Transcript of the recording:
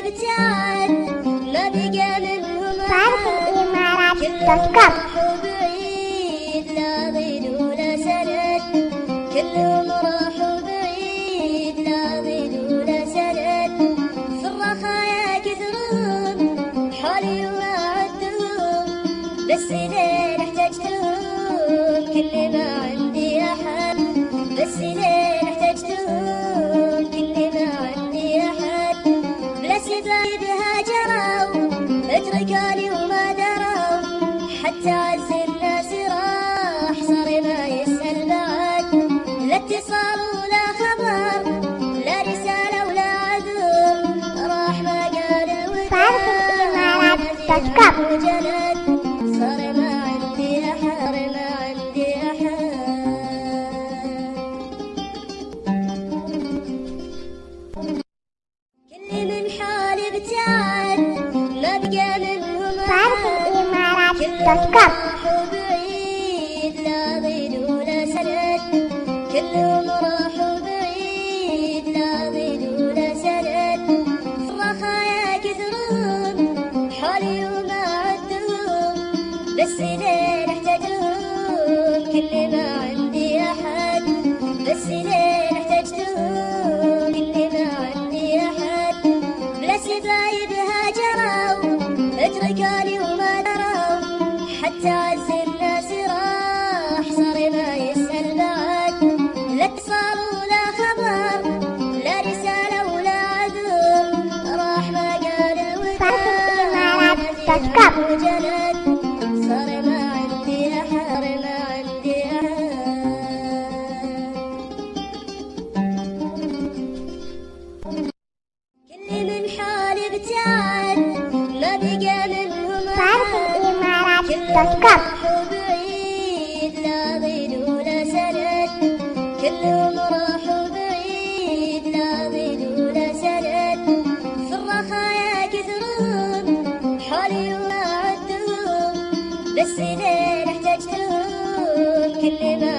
ابتعد ما بقى منهم الإمارات كلهم راحوا بعيد لا ضيد ولا سند كلهم راحوا بعيد لا ضيد ولا سند في الرخايا كثرون حولي وما عدهم بس لين احتجتهم كل ما عندي أحد بس لين احتجتهم كل ما عندي أحد بلا سبايب هاجروا اتركوني وما دروا حتى عز الناس راح صار ما يسأل بعد لا اتصال ولا خبر لا رسالة ولا عذر راح ما قال الوداع وجلد صار ما عندي أحد ما عندي أحد كل من حالي ابتعد ما بقى منهم الإمارات كلهم راحوا بعيد لا ضيد ولا سند كلهم راحوا بعيد لا ضيد ولا سند في الرخايا كثرون حولي وما عدهم بس لين احتجتهم كل ما عندي أحد بس لين احتجتهم كل ما عندي أحد بلا سبايب هاجروا اتركوني وما دروا حتى عز الناس راح صار ما يسأل بعد لا اتصال ولا خبر لا رسالة ولا عذر راح ما قال الوداع وجلد صار ما عندي أحد ما عندي أحد كل من حالي ابتعد ما بقى منهم الإمارات كلهم راحوا بعيد لا ضيد ولا سند كلهم راحوا بعيد لا ضيد ولا سند في الرخايا كثرون حولي وما عدهم بس لين احتجتهم كل ما